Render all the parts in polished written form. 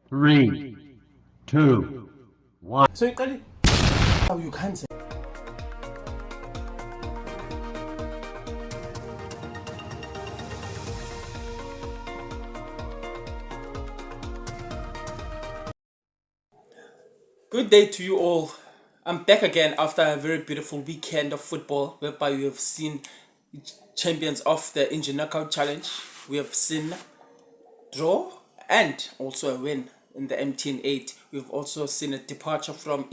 Three, two, one. So you can't say. Good day to you all. I'm back again after a very beautiful weekend of football whereby we have seen champions of the Injury Knockout Challenge. We have seen draw and also a win in the MTN 8. We've also seen a departure from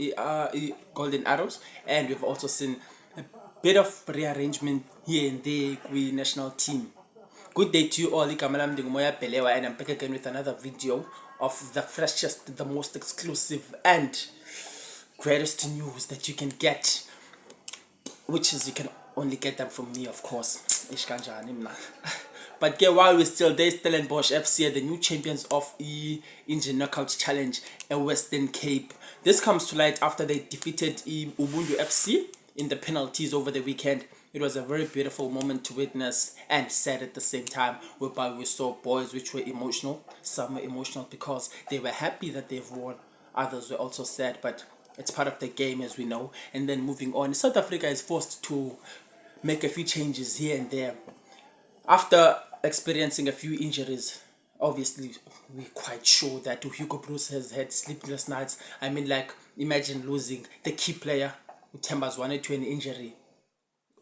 Golden Arrows, and we've also seen a bit of rearrangement here and there with national team. Good day to you all. Igama lami ndinguMoya Belewa, and I'm back again with another video of the freshest, the most exclusive and greatest news that you can get, which is you can only get them from me, of course. Ish kanjani mna. But while we're still there, Stellenbosch FC are the new champions of the Injury Knockout Challenge at Western Cape. This comes to light after they defeated Ubuntu FC in the penalties over the weekend. It was a very beautiful moment to witness and sad at the same time, whereby we saw boys which were emotional. Some were emotional because they were happy that they've won. Others were also sad, but it's part of the game, as we know. And then moving on, South Africa is forced to make a few changes here and there. After experiencing a few injuries, obviously we're quite sure that Hugo Bruce has had sleepless nights. I mean, like, imagine losing the key player, Themba Zwane, to an injury,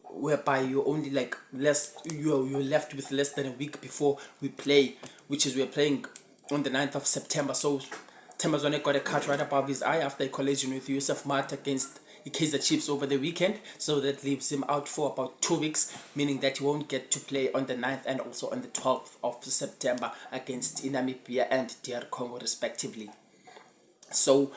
whereby you're only like you're left with less than a week before we play, which is we're playing on the 9th of September. So Themba Zwane got a cut right above his eye after a collision with Yusuf Mart against the Kaizer Chiefs over the weekend. So that leaves him out for about 2 weeks, meaning that he won't get to play on the 9th and also on the 12th of September against Namibia and DR Congo respectively. So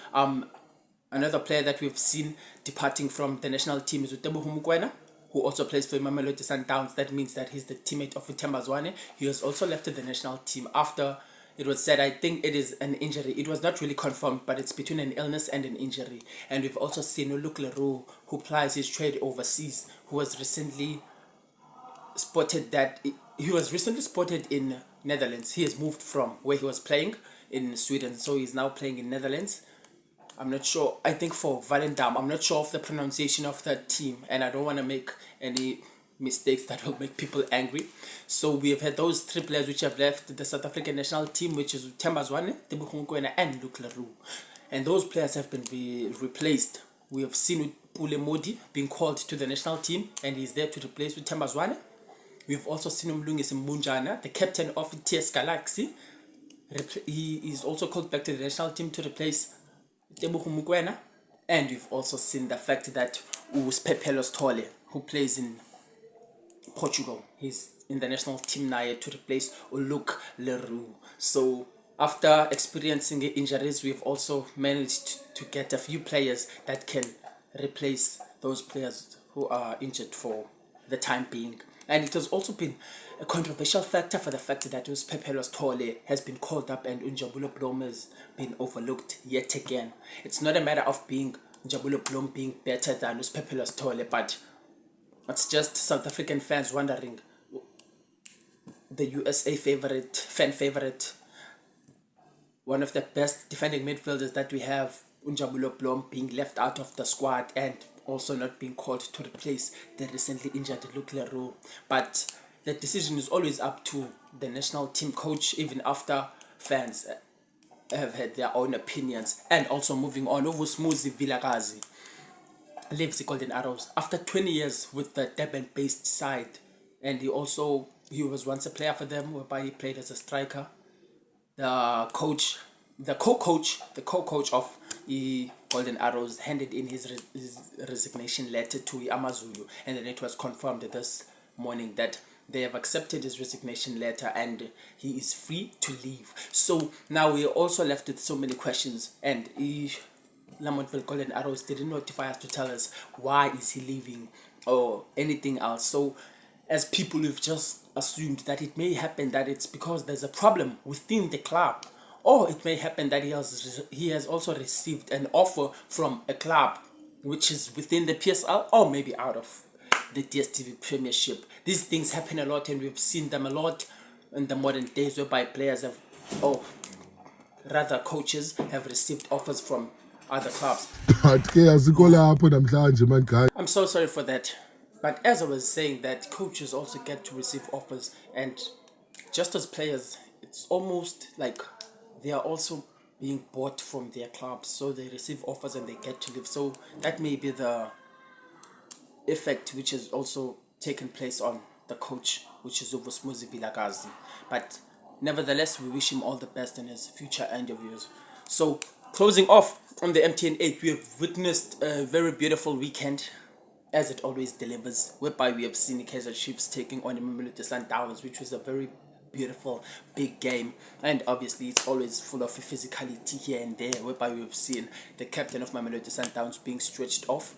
another player that we've seen departing from the national team is Uteboho Mokoena, who also plays for Mamelodi Sundowns. That means that he's the teammate of Themba Zwane. He has also left the national team after it was said, I think it is an injury. It was not really confirmed, but it's between an illness and an injury. And we've also seen Luke Leroux, who plies his trade overseas, who was recently spotted in Netherlands. He has moved from where he was playing in Sweden, so he's now playing in Netherlands. I'm not sure. I think for Volendam. I'm not sure of the pronunciation of that team, and I don't want to make any mistakes that will make people angry. So we have had those three players which have left the South African national team, which is Themba Zwane, Tebogo Mokoena, and Luke Leroux. And those players have been replaced. We have seen Pule Modi being called to the national team, and he's there to replace with Themba Zwane. We've also seen Umlungisi Mbunjana, the captain of TS Galaxy. He is also called back to the national team to replace Tebogo Mokoena. And we've also seen the fact that Uspepelos Tole, who plays in Portugal, he's in the national team now to replace Luke Leroux. So after experiencing injuries, we've also managed to get a few players that can replace those players who are injured for the time being. And it has also been a controversial factor for the fact that Uspepelos Tole has been called up and Njabulo Blom has been overlooked yet again. It's not a matter of Njabulo Blom being better than Uspepelos Tole, but it's just South African fans wondering, the USA fan favorite, one of the best defending midfielders that we have, Njabulo Blom, being left out of the squad and also not being called to replace the recently injured Luke Leroux. But the decision is always up to the national team coach, even after fans have had their own opinions. And also moving on, Ovusmuzi Vilakazi leaves the Golden Arrows after 20 years with the Durban-based side, and he was once a player for them, whereby he played as a striker. The co-coach of the Golden Arrows handed in his resignation letter to Amazulu, and then it was confirmed this morning that they have accepted his resignation letter and he is free to leave. So now we're also left with so many questions, and Lamontville Golden Arrows didn't notify us to tell us why is he leaving or anything else. So as people, we've just assumed that it may happen that it's because there's a problem within the club, or it may happen that he has also received an offer from a club which is within the PSL or maybe out of the DStv Premiership. These things happen a lot, and we've seen them a lot in the modern days, whereby players have rather coaches have received offers from other clubs. Ke azikho lapho namhlanje man guys. I'm so sorry for that. But as I was saying, that coaches also get to receive offers, and just as players, it's almost like they are also being bought from their clubs. So they receive offers and they get to leave. So that may be the effect which has also taken place on the coach, which is Vilakazi. But nevertheless, we wish him all the best in his future interviews. So, closing off on the MTN 8, we have witnessed a very beautiful weekend, as it always delivers, whereby we have seen Kaizer Chiefs taking on Mamelodi Sundowns, which was a very beautiful big game, and obviously it's always full of physicality here and there, whereby we've seen the captain of Mamelodi Sundowns being stretched off,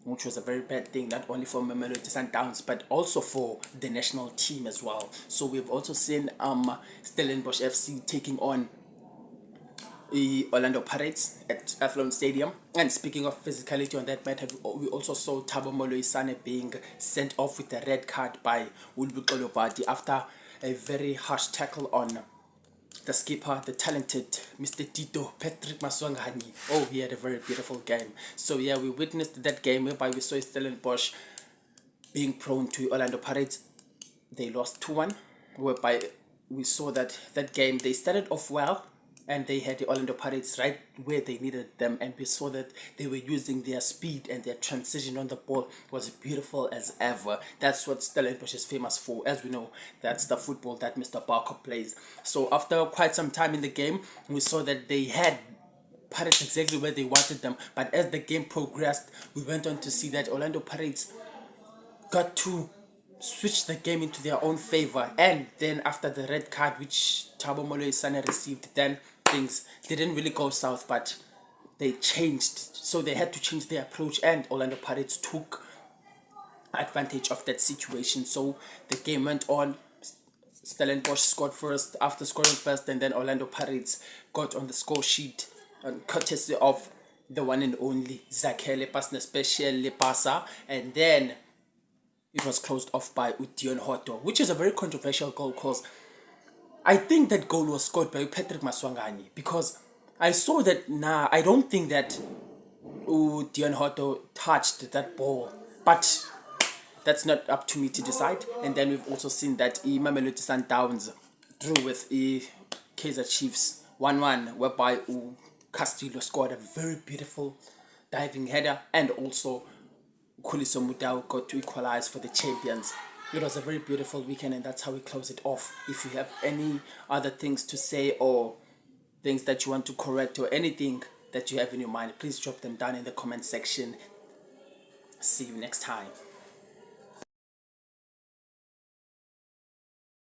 which was a very bad thing, not only for Mamelodi Sundowns but also for the national team as well. So we've also seen Stellenbosch FC taking on the Orlando Pirates at Athlone Stadium. And speaking of physicality on that matter, we also saw Thabo Moloisane being sent off with a red card by Ulbu Kolobati after a very harsh tackle on the skipper, the talented Mr. Tito Patrick Maswangani. Oh, he had a very beautiful game. So yeah, we witnessed that game whereby we saw Stellenbosch being prone to Orlando Pirates. They lost 2-1, whereby we saw that game they started off well, and they had the Orlando Pirates right where they needed them, and we saw that they were using their speed, and their transition on the ball was beautiful as ever. That's what Stellenbosch is famous for. As we know, that's the football that Mr. Barker plays. So after quite some time in the game, we saw that they had Pirates exactly where they wanted them, but as the game progressed, we went on to see that Orlando Pirates got to switch the game into their own favor. And then after the red card which Thabo Moloisane received, then things didn't really go south, but they changed. So they had to change their approach, and Orlando Pirates took advantage of that situation. So the game went on. Stellenbosch scored first. After scoring first, and then Orlando Pirates got on the score sheet, courtesy of the one and only Zakhele Pasna Special Lepasa, and then it was closed off by Udion Hoto, which is a very controversial goal because I think that goal was scored by Patrick Maswangani, because I saw that, I don't think that Udion Hoto touched that ball, but that's not up to me to decide. And then we've also seen that Mamelodi Sundowns drew with Kaizer Chiefs 1-1, whereby Castillo scored a very beautiful diving header, and also Khuliso Mudau got to equalize for the champions. It was a very beautiful weekend, and that's how we close it off. If you have any other things to say, or things that you want to correct, or anything that you have in your mind, please drop them down in the comment section. See you next time.